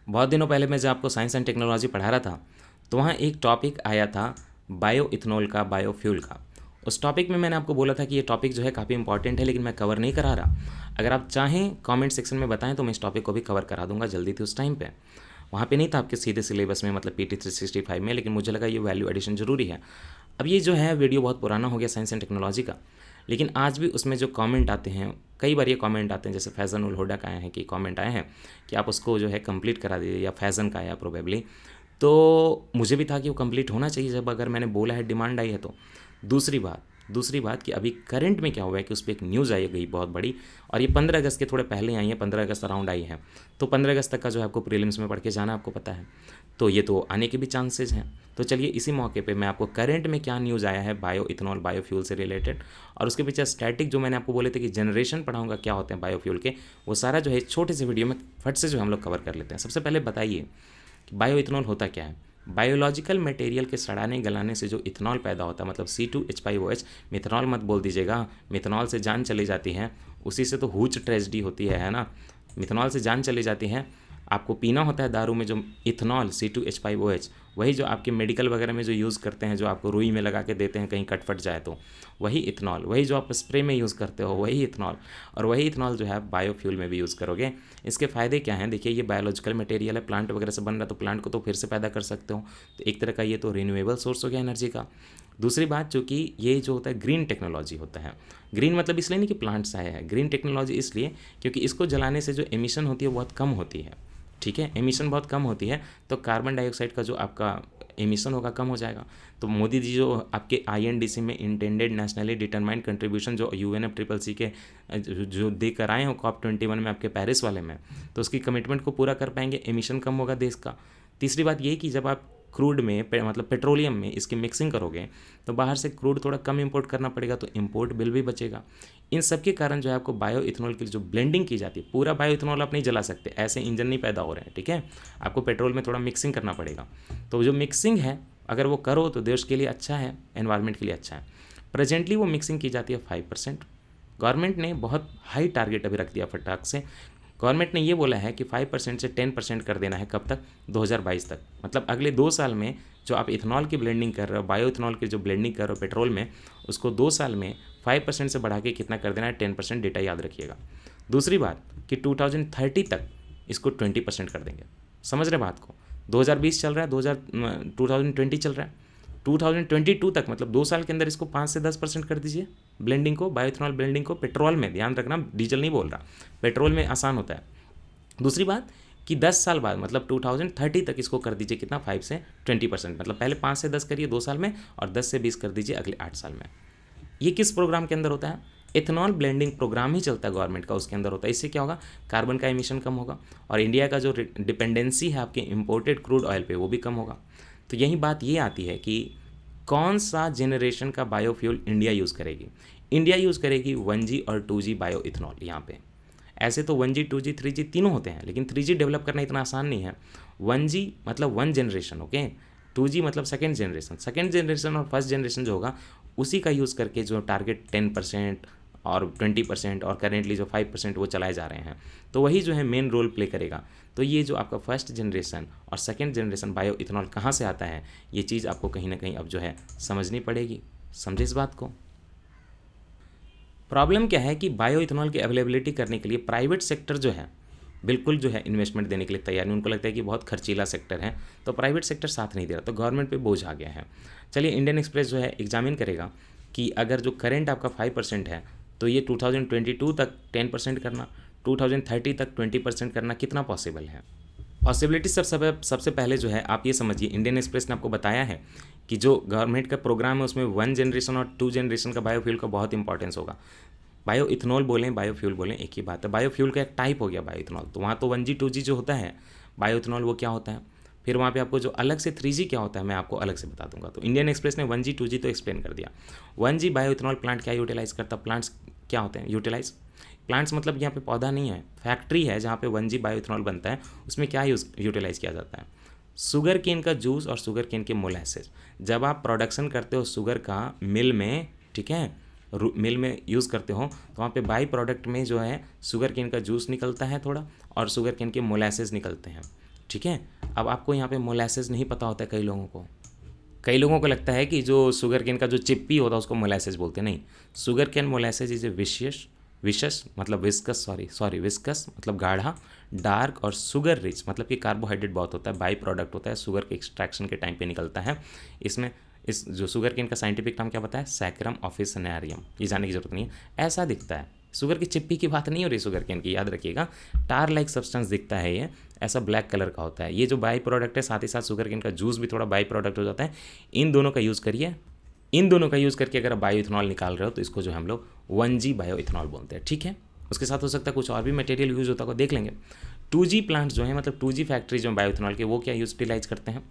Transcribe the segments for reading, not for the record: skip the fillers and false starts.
बहुत दिनों पहले मैं जब आपको साइंस एंड टेक्नोलॉजी पढ़ा रहा था तो वहाँ एक टॉपिक आया था बायो इथनॉल का, बायोफ्यूल का। उस टॉपिक में मैंने आपको बोला था कि ये टॉपिक जो है काफ़ी इंपॉर्टेंट है, लेकिन मैं कवर नहीं करा रहा। अगर आप चाहें कमेंट सेक्शन में बताएं तो मैं इस टॉपिक को भी कवर करा दूंगा जल्दी थी उस टाइम पे। वहाँ पे नहीं था आपके सीधे सिलेबस में, मतलब PT 365 में, लेकिन मुझे लगा ये वैल्यू एडिशन ज़रूरी है। अब ये जो है वीडियो बहुत पुराना हो गया साइंस एंड टेक्नोलॉजी का, लेकिन आज भी उसमें जो कमेंट आते हैं, कई बार ये कमेंट आते हैं, जैसे फैज़न उल हुडा का आए हैं कि कमेंट आए हैं कि आप उसको जो है कंप्लीट करा दीजिए, या फैज़न का आया प्रोबेबली। तो मुझे भी था कि वो कंप्लीट होना चाहिए जब अगर मैंने बोला है, डिमांड आई है तो। दूसरी बात कि अभी करंट में क्या हुआ है कि उस पर एक न्यूज़ आई गई बहुत बड़ी, और ये 15 अगस्त के थोड़े पहले आई है, 15 अगस्त अराउंड आई है। तो 15 अगस्त तक का जो है आपको प्रीलिम्स में पढ़ के जाना, आपको पता है। तो ये तो आने के भी चांसेस हैं। तो चलिए इसी मौके पे मैं आपको करंट में क्या न्यूज़ आया है बायो इथनॉल, बायोफ्यूल से रिलेटेड, और उसके पीछे स्टैटिक जो मैंने आपको बोले थे कि जनरेशन पढ़ाऊंगा क्या होते हैं बायोफ्यूल के, वो सारा जो है छोटे से वीडियो में फट से जो हम लोग कवर कर लेते हैं। सबसे पहले बताइए कि बायो इथनॉल होता क्या है। बायोलॉजिकल मटेरियल के सड़ाने गलाने से जो इथनॉल पैदा होता है, मतलब C2H5OH, मिथनॉल मत बोल दीजिएगा, मिथनॉल से जान चली जाती है, उसी से तो हुच ट्रेजेडी होती है ना। मिथनॉल से जान चली जाती है। आपको पीना होता है दारू में जो इथनॉल C2H5OH, वही जो आपके मेडिकल वगैरह में जो यूज़ करते हैं, जो आपको रुई में लगा के देते हैं कहीं कट फट जाए तो, वही इथनॉल, वही जो आप स्प्रे में यूज़ करते हो वही इथनॉल, और वही इथनॉल जो है आप बायोफ्यूल में भी यूज़ करोगे। इसके फ़ायदे क्या हैं, देखिए ये बायोलॉजिकल मटेरियल है, प्लांट वगैरह से बन रहा है, तो प्लांट को तो फिर से पैदा कर सकते हो, तो एक तरह का ये तो रिन्यूएबल सोर्स हो गया एनर्जी का। दूसरी बात, चूँकि ये जो होता है ग्रीन टेक्नोलॉजी होता है। ग्रीन मतलब इसलिए नहीं कि प्लांट से आया है, ग्रीन टेक्नोलॉजी इसलिए क्योंकि इसको जलाने से जो एमिशन होती है बहुत कम होती है। ठीक है, एमिशन बहुत कम होती है, तो कार्बन डाइऑक्साइड का जो आपका एमिशन होगा कम हो जाएगा। तो मोदी जी जो आपके INDC में इंटेंडेड नेशनली डिटरमाइंड कंट्रीब्यूशन जो UNFCCC के जो दे कर आए हो COP21 में आपके पेरिस वाले में, तो उसकी कमिटमेंट को पूरा कर पाएंगे, एमिशन कम होगा देश का। तीसरी बात ये कि जब आप क्रूड में मतलब पेट्रोलियम में इसकी मिक्सिंग करोगे तो बाहर से क्रूड थोड़ा कम इंपोर्ट करना पड़ेगा, तो इंपोर्ट बिल भी बचेगा। इन सब के कारण जो है आपको बायो इथनॉल की जो ब्लेंडिंग की जाती है, पूरा बायो इथनॉल आप नहीं जला सकते, ऐसे इंजन नहीं पैदा हो रहे हैं, ठीक है। आपको पेट्रोल में थोड़ा मिक्सिंग करना पड़ेगा। तो जो मिक्सिंग है अगर वो करो तो देश के लिए अच्छा है, एनवायरनमेंट के लिए अच्छा है। प्रेजेंटली वो मिक्सिंग की जाती है 5%। गवर्नमेंट ने बहुत हाई टारगेट अभी रख दिया फटाक से। गवर्नमेंट ने ये बोला है कि 5% से 10% कर देना है, कब तक, 2022 तक। मतलब अगले 2 साल में जो आप इथनॉल की ब्लेंडिंग कर रहे हो, बायो इथनॉल की जो ब्लेंडिंग कर रहे हो पेट्रोल में, उसको 2 साल में 5% से बढ़ा के कितना कर देना है, 10%, डेटा याद रखिएगा। दूसरी बात कि 2030 तक इसको 20% कर देंगे। समझ रहे बात को। 2020 चल रहा है, 2020 चल रहा है, 2022 तक, मतलब 2 साल के अंदर इसको 5 से 10% कर दीजिए ब्लेंडिंग को, बायोइथनॉल ब्लेंडिंग को पेट्रोल में। ध्यान रखना, डीजल नहीं बोल रहा, पेट्रोल में आसान होता है। दूसरी बात कि 10 साल बाद मतलब 2030 तक इसको कर दीजिए कितना, 5 से 20%, मतलब पहले 5 से 10 करिए 2 साल में, और 10 से 20 कर दीजिए अगले 8 साल में। ये किस प्रोग्राम के अंदर होता है, इथनॉल ब्लेंडिंग प्रोग्राम ही चलता है गवर्नमेंट का, उसके अंदर होता है। इससे क्या होगा, कार्बन का एमिशन कम होगा, और इंडिया का जो डिपेंडेंसी है आपके इंपोर्टेड क्रूड ऑयल पे वो भी कम होगा। तो यही बात ये आती है कि कौन सा जेनरेशन का बायोफ्यूल इंडिया यूज़ करेगी। इंडिया यूज़ करेगी 1G और 2G बायो इथनॉल। यहाँ पे ऐसे तो 1G 2G 3G तीनों होते हैं, लेकिन 3G डेवलप करना इतना आसान नहीं है। 1G मतलब 1 जनरेशन, ओके, 2G मतलब सेकेंड जनरेशन और फर्स्ट जनरेशन जो होगा उसी का यूज़ करके जो टारगेट 10% और 20% और करेंटली जो 5% वो चलाए जा रहे हैं, तो वही जो है मेन रोल प्ले करेगा। तो ये जो आपका फर्स्ट जनरेशन और सेकेंड जनरेशन बायो इथनॉल कहाँ से आता है, ये चीज़ आपको कहीं ना कहीं अब जो है समझनी पड़ेगी। समझे इस बात को। प्रॉब्लम क्या है कि बायो इथनॉल की अवेलेबिलिटी करने के लिए प्राइवेट सेक्टर जो है बिल्कुल जो है इन्वेस्टमेंट देने के लिए तैयार नहीं। उनको लगता है कि बहुत खर्चीला सेक्टर है, तो प्राइवेट सेक्टर साथ नहीं दे रहा, तो गवर्नमेंट पे बोझ आ गया है। चलिए इंडियन एक्सप्रेस जो है एग्जामिन करेगा कि अगर जो करंट आपका 5% है, तो ये 2022 तक 10% करना, 2030 तक 20% करना कितना पॉसिबल है। पॉसिबिलिटी सबसे पहले जो है आप ये समझिए, इंडियन एक्सप्रेस ने आपको बताया है कि जो गवर्नमेंट का प्रोग्राम है उसमें 1 जनरेशन और 2 जनरेशन का बायोफ्यूल का बहुत इंपॉर्टेंस होगा। बायो इथनॉल बोलें, बायोफ्यूल बोलें, एक ही बात है। बायोफ्यूल का एक टाइप हो गया बायो इथनॉल, तो वहाँ तो 1G 2G जो होता है बायो इथनॉल वो क्या होता है। फिर वहाँ पे आपको जो अलग से 3G क्या होता है मैं आपको अलग से बता दूंगा। तो इंडियन एक्सप्रेस ने 1G 2G तो एक्सप्लेन कर दिया। 1G बायो इथनॉल प्लांट क्या यूटिलाइज़ करता, प्लांट्स क्या होते हैं यूटिलाइज। प्लांट्स मतलब यहाँ पे पौधा नहीं है, फैक्ट्री है जहाँ पे 1G बायो इथनॉल बनता है। उसमें क्या यूटिलाइज़ किया जाता है, शुगर केन का जूस और शुगर केन के मोलासेस। जब आप प्रोडक्शन करते हो शुगर का मिल में, ठीक है, मिल में यूज़ करते हो, तो वहाँ पे बाई प्रोडक्ट में जो है शुगर केन का जूस निकलता है थोड़ा, और शुगर केन के मोलासेस निकलते हैं। ठीक है। अब आपको यहाँ पे मोलासेस नहीं पता होता है कई लोगों को लगता है कि जो शुगर केन का जो चिप्पी होता है उसको मोलासेस बोलते हैं। नहीं, sugar cane molasses is a vicious मतलब विस्कस मतलब गाढ़ा, डार्क और शुगर रिच मतलब कि कार्बोहाइड्रेट बहुत होता है, बाई प्रोडक्ट होता है, शुगर के एक्सट्रैक्शन के टाइम पे निकलता है। इसमें इस जो शुगर केन का साइंटिफिक नाम क्या बताया, सैकरम ऑफिसिनेरियम, ये जानने की जरूरत नहीं है। ऐसा दिखता है, शुगर की चिप्पी की बात नहीं हो रही शुगर केन की, याद रखिएगा। टार लाइक सब्सटेंस दिखता है ये, ऐसा ब्लैक कलर का होता है। ये जो बाई प्रोडक्ट है, साथ ही साथ शुगर केन का जूस भी थोड़ा बाई प्रोडक्ट हो जाता है। इन दोनों का यूज़ करिए, इन दोनों का यूज़ करके अगर आप बायो इथेनॉल निकाल रहे हो तो इसको जो हम लोग 1G बायो इथेनॉल बोलते हैं, ठीक है। उसके साथ हो सकता है कुछ और भी मटेरियल यूज़ होता है, देख लेंगे। 2G प्लांट्स जो हैं, मतलब 2G फैक्ट्री जो बायो इथेनॉल के, वो क्या यूटिलाइज करते हैं।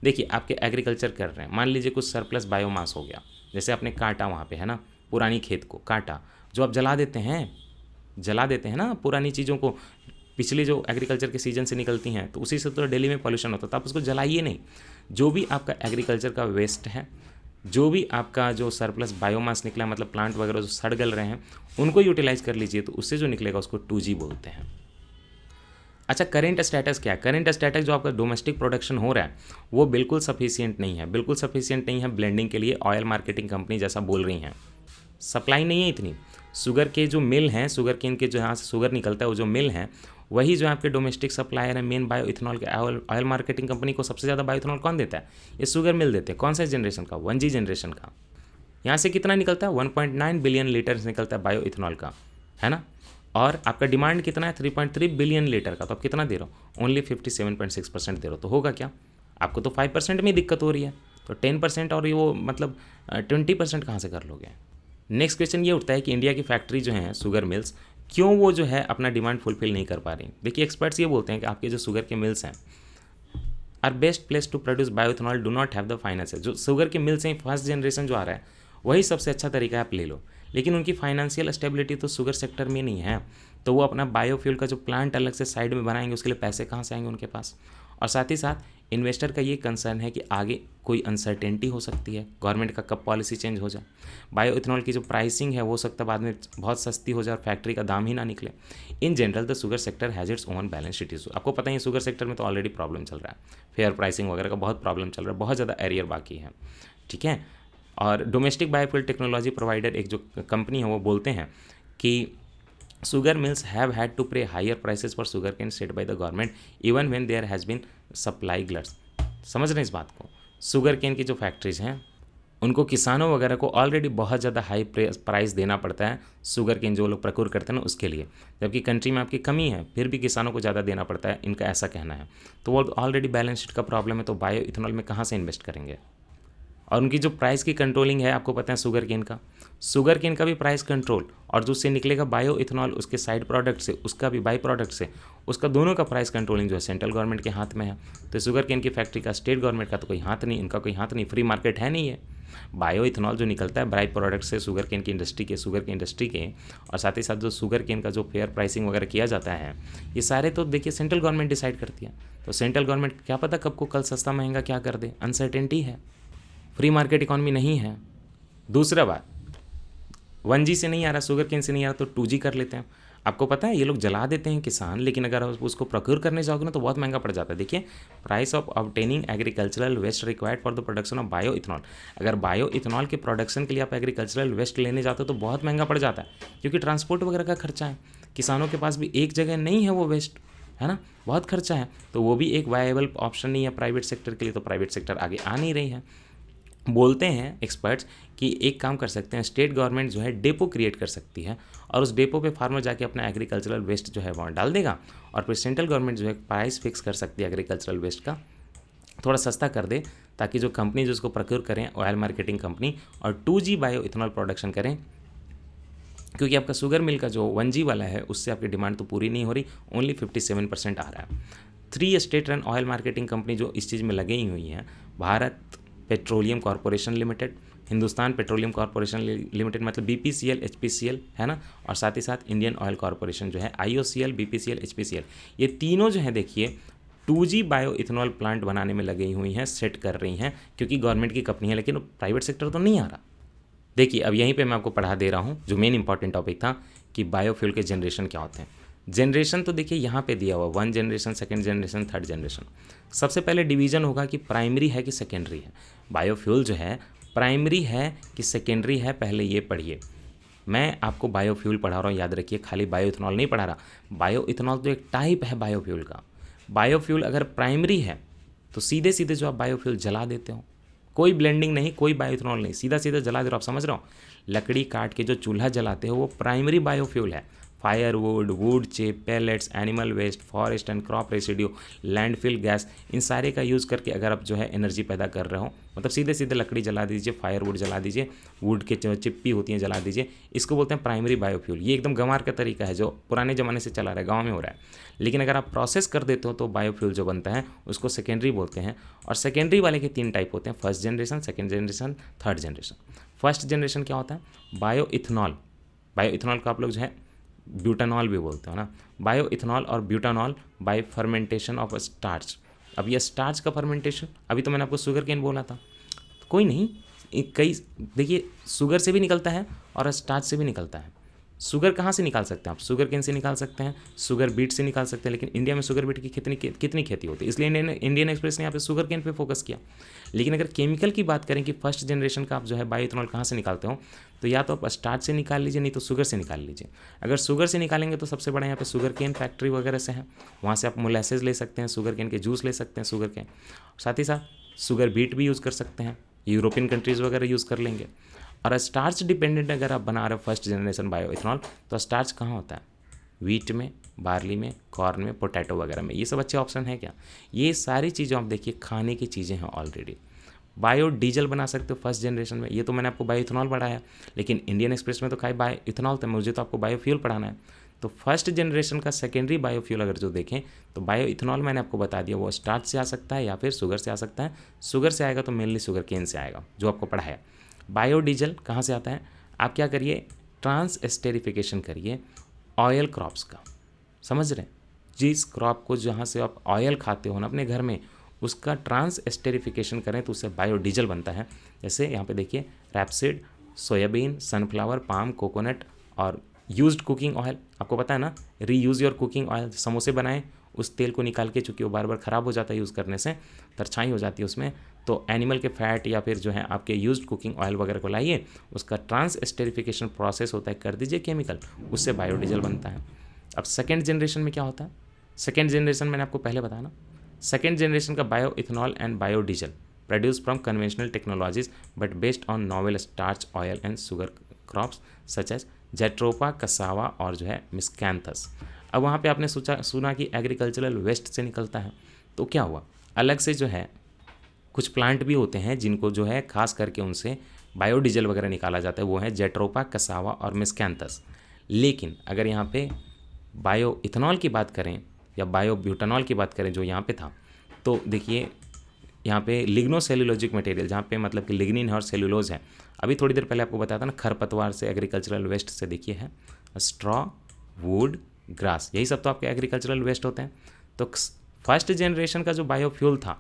देखिए, आपके एग्रीकल्चर कर रहे हैं, मान लीजिए कुछ सरप्लस बायोमास हो गया, जैसे आपने काटा वहाँ पे, है ना, पुरानी खेत को काटा, जो आप जला देते हैं ना पुरानी चीज़ों को, पिछले जो एग्रीकल्चर के सीजन से निकलती हैं, तो उसी से तो दिल्ली में पॉल्यूशन होता था। आप उसको जलाइए नहीं। जो भी आपका एग्रीकल्चर का वेस्ट है, जो भी आपका जो सरप्लस बायोमास निकला, मतलब प्लांट वगैरह जो सड़ गल रहे हैं, उनको यूटिलाइज कर लीजिए, तो उससे जो निकलेगा उसको 2G बोलते हैं। अच्छा, करेंट स्टेटस क्या है। करेंट स्टेटस जो आपका डोमेस्टिक प्रोडक्शन हो रहा है वो बिल्कुल सफिशिएंट नहीं है ब्लेंडिंग के लिए। ऑयल मार्केटिंग कंपनी जैसा बोल रही हैं, सप्लाई नहीं है इतनी। शुगर के जो मिल हैं, शुगर केन के जो यहाँ से शुगर निकलता है, वो जो मिल हैं, वही जो आपके डोमेस्टिक सप्लायर है मेन बायो इथेनॉल के। ऑयल मार्केटिंग कंपनी को सबसे ज़्यादा बायो इथेनॉल कौन देता है, ये शुगर मिल देते हैं। कौन सा जनरेशन का, 1G जनरेशन का। यहाँ से कितना निकलता है, 1.9 बिलियन लीटर्स निकलता है बायो इथेनॉल का, है ना। और आपका डिमांड कितना है, 3.3 बिलियन लीटर का। तो आप कितना दे रहे हो, ओनली 57.6% दे रहे हो। तो होगा क्या, आपको तो 5% में दिक्कत हो रही है, तो 10% और ये वो मतलब 20% कहाँ से कर लोगे। नेक्स्ट क्वेश्चन ये उठता है कि इंडिया की फैक्ट्री जो है शुगर मिल्स, क्यों वो जो है अपना डिमांड फुलफिल नहीं कर पा रही। देखिए, एक्सपर्ट्स ये बोलते हैं कि आपके जो शुगर के मिल्स हैं are best place to produce bioethanol, do not have the financial. जो शुगर के मिल्स हैं, फर्स्ट जनरेशन जो आ रहा है, वही सबसे अच्छा तरीका है, आप ले लो। लेकिन उनकी फाइनेंशियल स्टेबिलिटी तो शुगर सेक्टर में नहीं है, तो वो अपना बायोफ्यूल का जो प्लांट अलग से साइड में बनाएंगे, उसके लिए पैसे कहाँ से आएंगे उनके पास। और साथ ही साथ इन्वेस्टर का ये कंसर्न है कि आगे कोई अनसर्टेनिटी हो सकती है, गवर्नमेंट का कब पॉलिसी चेंज हो जाए, बायो इथेनॉल की जो प्राइसिंग है वो सकता बाद में बहुत सस्ती हो जाए और फैक्ट्री का दाम ही ना निकले। In general the sugar sector has its own balance sheet issue. आपको पता ही है शुगर सेक्टर में तो ऑलरेडी प्रॉब्लम चल रहा है, फेयर प्राइसिंग वगैरह का बहुत प्रॉब्लम चल रहा है, बहुत ज़्यादा एरियर बाकी है, ठीक है। और डोमेस्टिक बायोफ्यूल टेक्नोलॉजी प्रोवाइडर एक जो कंपनी है वो बोलते हैं कि sugar mills have had to pay higher prices for sugar cane set by the government even when there has been supply gluts. समझ रहे हैं इस बात को। शुगर केन की जो फैक्ट्रीज हैं उनको किसानों वगैरह को ऑलरेडी बहुत ज़्यादा हाई प्राइस देना पड़ता है शुगर केन जो लोग प्रक्योर करते हैं ना उसके लिए, जबकि कंट्री में आपकी कमी है फिर भी किसानों को ज़्यादा देना पड़ता है, इनका ऐसा कहना है। तो वो ऑलरेडी बैलेंस शीट का प्रॉब्लम है, तो बायो इथेनॉल में कहाँ से इन्वेस्ट करेंगे। और उनकी जो प्राइस की कंट्रोलिंग है, आपको पता है शुगर केन का भी प्राइस कंट्रोल, और जो उससे निकलेगा बायो इथेनॉल उसके साइड प्रोडक्ट से, उसका भी बाई प्रोडक्ट से, उसका दोनों का प्राइस कंट्रोलिंग जो है सेंट्रल गवर्नमेंट के हाथ में है। तो शुगर केन की फैक्ट्री का स्टेट गवर्नमेंट का तो कोई हाथ नहीं, इनका कोई हाथ नहीं, फ्री मार्केट है नहीं है। बायो इथेनॉल जो निकलता है बाई प्रोडक्ट से शुगर केन की इंडस्ट्री के और साथ ही साथ जो शुगर केन का जो फेयर प्राइसिंग वगैरह किया जाता है, ये सारे तो देखिए सेंट्रल गवर्नमेंट डिसाइड करती है। तो सेंट्रल गवर्नमेंट क्या पता कब को कल सस्ता महंगा क्या कर दे, अनसर्टेनिटी है, फ्री मार्केट इकॉनमी नहीं है। दूसरा बात, 1G से नहीं आ रहा, शुगर केन से नहीं आ रहा, तो 2G कर लेते हैं। आपको पता है ये लोग जला देते हैं किसान, लेकिन अगर आप उसको प्रोक्योर करने जाओगे ना तो बहुत महंगा पड़ जाता है। देखिए, price of obtaining agricultural waste required for the production of bio ethanol. अगर बायो इथेनॉल के प्रोडक्शन के लिए आप एग्रीकल्चरल वेस्ट लेने जाते हो तो बहुत महंगा पड़ जाता है, क्योंकि ट्रांसपोर्ट वगैरह का खर्चा है, किसानों के पास भी एक जगह नहीं है वो वेस्ट, है ना, बहुत खर्चा है। तो वो भी एक वायबल ऑप्शन नहीं है प्राइवेट सेक्टर के लिए, तो प्राइवेट सेक्टर आगे आ नहीं रही है। बोलते हैं एक्सपर्ट्स कि एक काम कर सकते हैं, स्टेट गवर्नमेंट जो है डेपो क्रिएट कर सकती है और उस डेपो पे फार्मर जाके अपना एग्रीकल्चरल वेस्ट जो है वहाँ डाल देगा, और फिर सेंट्रल गवर्नमेंट जो है प्राइस फिक्स कर सकती है एग्रीकल्चरल वेस्ट का, थोड़ा सस्ता कर दे, ताकि जो कंपनी जो उसको प्रोक्योर करें ऑयल मार्केटिंग कंपनी, और 2G बायो इथेनॉल प्रोडक्शन करें, क्योंकि आपका शुगर मिल का जो 1G वाला है उससे आपकी डिमांड तो पूरी नहीं हो रही, ओनली 57% आ रहा है। 3 state run oil marketing company जो इस चीज़ में लगी हुई हैं, Bharat petroleum corporation limited, Hindustan petroleum corporation limited मतलब BPCL HPCL, है ना, और साथ ही साथ इंडियन ऑयल कॉरपोरेशन जो है IOCL BPCL HPCL, ये तीनों जो है देखिए 2G बायो इथेनॉल प्लांट बनाने में लगी हुई हैं, सेट कर रही हैं, क्योंकि गवर्नमेंट की कंपनी है, लेकिन प्राइवेट सेक्टर तो नहीं आ रहा। देखिए, अब यहीं पे मैं आपको पढ़ा दे रहा हूँ जो मेन इंपॉर्टेंट टॉपिक था कि बायोफ्यूल के जनरेशन क्या होते हैं। जनरेशन तो देखिए यहाँ पे दिया हुआ 1 generation, 2nd generation, 3rd generation. सबसे पहले डिवीज़न होगा कि प्राइमरी है कि सेकेंडरी है। बायोफ्यूल जो है प्राइमरी है कि सेकेंडरी है, पहले ये पढ़िए। मैं आपको बायोफ्यूल पढ़ा रहा हूँ, याद रखिए, खाली बायोइथेनॉल नहीं पढ़ा रहा। बायोइथेनॉल तो एक टाइप है बायोफ्यूल का। बायोफ्यूल अगर प्राइमरी है तो सीधे सीधे जो आप बायोफ्यूल जला देते हो, कोई ब्लेंडिंग नहीं, कोई बायोइथेनॉल नहीं, सीधा सीधा जला दे रहे हो। आप समझ रहे हो, लकड़ी काट के जो चूल्हा जलाते हो वो प्राइमरी बायोफ्यूल है। Firewood, wood chip, pellets, animal waste, forest and crop residue, landfill gas, इन सारे का यूज़ करके अगर आप जो है एनर्जी पैदा कर रहे हो, मतलब सीधे सीधे लकड़ी जला दीजिए, फायरवुड जला दीजिए, वुड के जो चिप्पी होती हैं जला दीजिए, इसको बोलते हैं प्राइमरी बायोफ्यूल। ये एकदम गंवार का तरीका है जो पुराने ज़माने से चला रहा है, गाँव में हो रहा है। लेकिन अगर आप प्रोसेस कर देते हो तो बायोफ्यूल जो बनता है उसको सेकेंडरी बोलते हैं। और सेकेंडरी वाले के 3 टाइप होते हैं, 1st generation, 2nd generation, 3rd generation. 1st generation क्या होता है? बायोइथेनॉल। बायोइथेनॉल को आप लोग जो है ब्यूटानॉल भी बोलते हो ना। बायोइथेनॉल और butanol bye fermentation of starch. अब ये स्टार्च का फर्मेंटेशन, अभी तो मैंने आपको शुगर केन बोला था, तो कोई नहीं, कई देखिए शुगर से भी निकलता है और स्टार्च से भी निकलता है। शुगर कहाँ से निकाल सकते हैं आप? शुगर केन से निकाल सकते हैं, शुगर बीट से निकाल सकते हैं, लेकिन इंडिया में शुगर बीट की कितनी खेती होती है, इसलिए इंडियन एक्सप्रेस ने यहाँ पे शुगर केन पे फोकस किया। लेकिन अगर केमिकल की बात करें कि 1st जनरेशन का आप जो है बायोइथेनॉल कहाँ से निकालते हो, तो या तो आप स्टार्च से निकाल लीजिए, नहीं तो शुगर से निकाल लीजिए। अगर शुगर से निकालेंगे तो सबसे बड़ा यहाँ पे शुगर केन फैक्ट्री वगैरह से है, वहाँ से आप मोलेसेस ले सकते हैं, शुगर केन के जूस ले सकते हैं, शुगर केन, साथ ही साथ शुगर बीट भी यूज़ कर सकते हैं, यूरोपियन कंट्रीज़ वगैरह यूज़ कर लेंगे। और स्टार्च डिपेंडेंट अगर आप बना रहे हो 1st जनरेशन बायोइथेनॉल, तो स्टार्च कहाँ होता है? वीट में, बार्ली में, कॉर्न में, पोटैटो वगैरह में। ये सब अच्छे ऑप्शन है क्या? ये सारी चीज़ें आप देखिए खाने की चीज़ें हैं ऑलरेडी। बायोडीजल बना सकते हो 1st जनरेशन में, ये तो मैंने आपको बायोइथेनॉल पढ़ाया, लेकिन इंडियन एक्सप्रेस में तो खाई बायोइथेनॉल था, मुझे तो आपको बायोफ्यूल पढ़ाना है। तो 1st जनरेशन का सेकेंडरी बायोफ्यूल अगर जो देखें तो बायोइथेनॉल मैंने आपको बता दिया, वो स्टार्च से आ सकता है या फिर शुगर से आ सकता है। शुगर से आएगा तो मेनली शुगर केन से आएगा, जो आपको पढ़ाया। बायोडीजल कहाँ से आता है? आप क्या करिए, ट्रांस एस्टेरिफिकेशन करिए ऑयल क्रॉप्स का। समझ रहे हैं? जिस क्रॉप को जहाँ से आप ऑयल खाते हो ना अपने घर में, उसका ट्रांस एस्टेरिफिकेशन करें तो उससे बायोडीजल बनता है। जैसे यहाँ पे देखिए, rapeseed, soybean, sunflower, palm, coconut और यूज्ड कुकिंग ऑयल। आपको पता है ना, रीयूज़ योर कुकिंग ऑयल। समोसे बनाएं, उस तेल को निकाल के, चूँकि वो बार बार ख़राब हो जाता है यूज़ करने से, तरछाई हो जाती है उसमें, तो एनिमल के फैट या फिर जो है आपके यूज्ड कुकिंग ऑयल वगैरह को लाइए, उसका ट्रांस एस्टेरिफिकेशन प्रोसेस होता है, कर दीजिए केमिकल, उससे बायोडीजल बनता है। अब 2nd जनरेशन में क्या होता है? 2nd जनरेशन मैंने आपको पहले बताया ना, 2nd जनरेशन का bioethanol and biodiesel produce from conventional technologies but based on novel starch, oil and sugar crops such as jatropha, cassava और जो है मिस्कैंथस। अब वहाँ पे आपने सुना कि एग्रीकल्चरल वेस्ट से निकलता है, तो क्या हुआ, अलग से जो है कुछ प्लांट भी होते हैं जिनको जो है खास करके उनसे बायोडीजल वगैरह निकाला जाता है, वो है जेट्रोपा, कसावा और मिस्कैंथस। लेकिन अगर यहाँ पे बायोइथेनॉल की बात करें या बायोब्यूटानॉल की बात करें जो यहाँ पे था, तो देखिए यहाँ पे लिग्नोसेल्यूलोजिक मटेरियल, जहाँ पे मतलब कि लिग्निन है और सेल्यूलोज है। अभी थोड़ी देर पहले आपको बताया था ना, खरपतवार से, एग्रीकल्चरल वेस्ट से, देखिए है स्ट्रॉ, वुड, ग्रास, यही सब तो आपके एग्रीकल्चरल वेस्ट होते हैं। तो 1st जनरेशन का जो बायोफ्यूल था,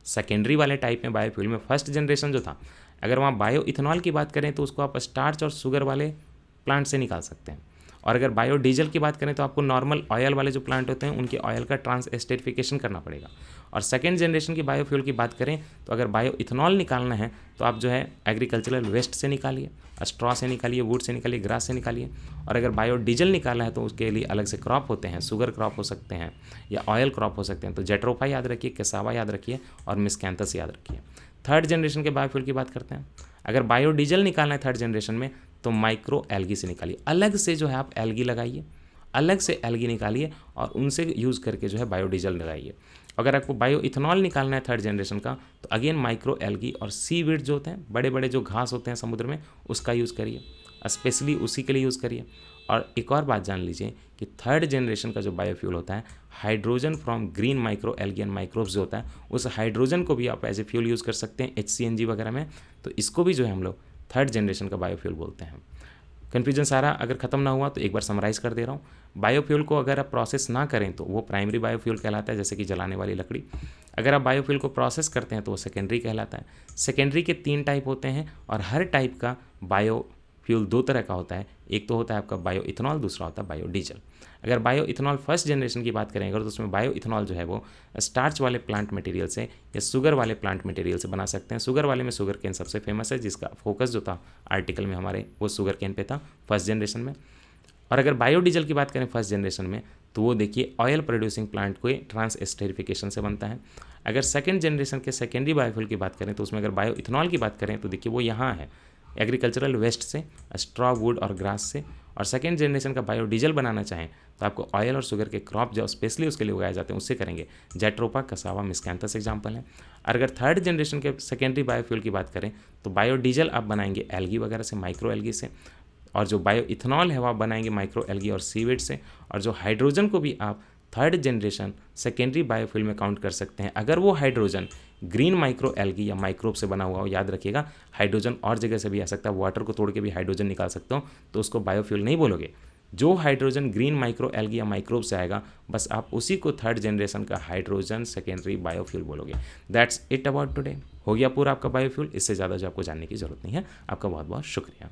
सेकेंडरी वाले टाइप में बायोफ्यूल में 1st जनरेशन जो था, अगर वहाँ बायोइथेनॉल की बात करें तो उसको आप स्टार्च और शुगर वाले प्लांट से निकाल सकते हैं। और अगर बायोडीजल की बात करें तो आपको नॉर्मल ऑयल वाले जो प्लांट होते हैं उनके ऑयल का ट्रांस एस्टेरिफिकेशन करना पड़ेगा। और 2nd जनरेशन की बायोफ्यूल की बात करें तो अगर बायोइथेनॉल निकालना है तो आप जो है एग्रीकल्चरल वेस्ट से निकालिए, स्ट्रॉ से निकालिए, वुड से निकालिए, ग्रास से निकालिए। और अगर बायोडीजल निकालना है तो उसके लिए अलग से क्रॉप होते हैं, शुगर क्रॉप हो सकते हैं या ऑयल क्रॉप हो सकते हैं। तो जेट्रोफा याद रखिए, केसावा याद रखिए और मिस्कैंथस याद रखिए। 3rd जनरेशन के बायोफ्यूल की बात करते हैं। अगर बायोडीजल निकालना है 3rd जनरेशन में तो माइक्रो एल्गी से निकालिए, अलग से जो है आप एल्गी लगाइए, अलग से एल्गी निकालिए और उनसे यूज़ करके जो है बायोडीजल लगाइए। अगर आपको बायोइथेनॉल निकालना है 3rd जनरेशन का तो अगेन माइक्रो एल्गी और सीवीड जो होते हैं, बड़े बड़े जो घास होते हैं समुद्र में, उसका यूज़ करिए, स्पेशली उसी के लिए यूज़ करिए। और एक और बात जान लीजिए कि 3rd जनरेशन का जो बायोफ्यूल होता है, hydrogen from green micro algae and microbes जो होता है, उस हाइड्रोजन को भी आप एज ए फ्यूल यूज़ कर सकते हैं HCNG वगैरह में। तो इसको भी जो है हम लोग 3rd जनरेशन का बायोफ्यूल बोलते हैं। कन्फ्यूजन सारा अगर ख़त्म ना हुआ तो एक बार समराइज कर दे रहा हूँ। बायोफ्यूल को अगर आप प्रोसेस ना करें तो वो प्राइमरी बायोफ्यूल कहलाता है, जैसे कि जलाने वाली लकड़ी। अगर आप बायोफ्यूल को प्रोसेस करते हैं तो वो सेकेंडरी कहलाता है। सेकेंडरी के 3 टाइप होते हैं और हर टाइप का बायोफ्यूल 2 तरह का होता है, एक तो होता है आपका बायो इथेनॉल, दूसरा होता है बायो डीजल। अगर बायो इथेनॉल फर्स्ट जनरेशन की बात करें अगर, तो उसमें बायो इथेनॉल जो है वो स्टार्च वाले प्लांट मटेरियल से या शुगर वाले प्लांट मटेरियल से बना सकते हैं। शुगर वाले में शुगर केन सबसे फेमस है, जिसका फोकस जो था आर्टिकल में हमारे वो शुगर केन पे था फर्स्ट जनरेशन में। और अगर बायोडीजल की बात करें फर्स्ट जनरेशन में, तो वो देखिए ऑयल प्रोड्यूसिंग प्लांट को ट्रांस एस्टेरिफिकेशन से बनता है। अगर सेकंड जनरेशन के सेकेंडरी बायोफ्यूल की बात करें, तो उसमें अगर बायो इथेनॉल की बात करें, तो देखिए वो यहाँ है एग्रीकल्चरल वेस्ट से, स्ट्रॉ, वुड और ग्रास से। और सेकेंड जनरेशन का बायोडीजल बनाना चाहें तो आपको ऑयल और शुगर के क्रॉप जो स्पेशली उसके लिए उगाए जाते हैं उससे करेंगे। जेट्रोपा, कसावा, मिस्कैंथस एग्जाम्पल है। और अगर थर्ड जनरेशन के सेकेंडरी बायोफ्यूल की बात करें, तो बायोडीजल आप बनाएंगे एल्गी वगैरह से, माइक्रो एल्गी से। और जो बायो इथेनॉल है वो आप बनाएंगे माइक्रो एल्गी और सीवेड से। और जो हाइड्रोजन को भी आप थर्ड जनरेशन सेकेंडरी बायोफ्यूल में काउंट कर सकते हैं, अगर वो हाइड्रोजन ग्रीन माइक्रो एल्गी या माइक्रोब से बना हुआ हो। याद रखिएगा, हाइड्रोजन और जगह से भी आ सकता है, वाटर को तोड़ के भी हाइड्रोजन निकाल सकते हो, तो उसको बायोफ्यूल नहीं बोलोगे। जो हाइड्रोजन ग्रीन माइक्रो एल्गी या माइक्रोब से आएगा, बस आप उसी को थर्ड जनरेशन का हाइड्रोजन सेकेंडरी बायोफ्यूल बोलोगे। That's it about today. हो गया पूरा आपका बायोफ्यूल, इससे ज़्यादा जो आपको जानने की जरूरत नहीं है। आपका बहुत बहुत शुक्रिया।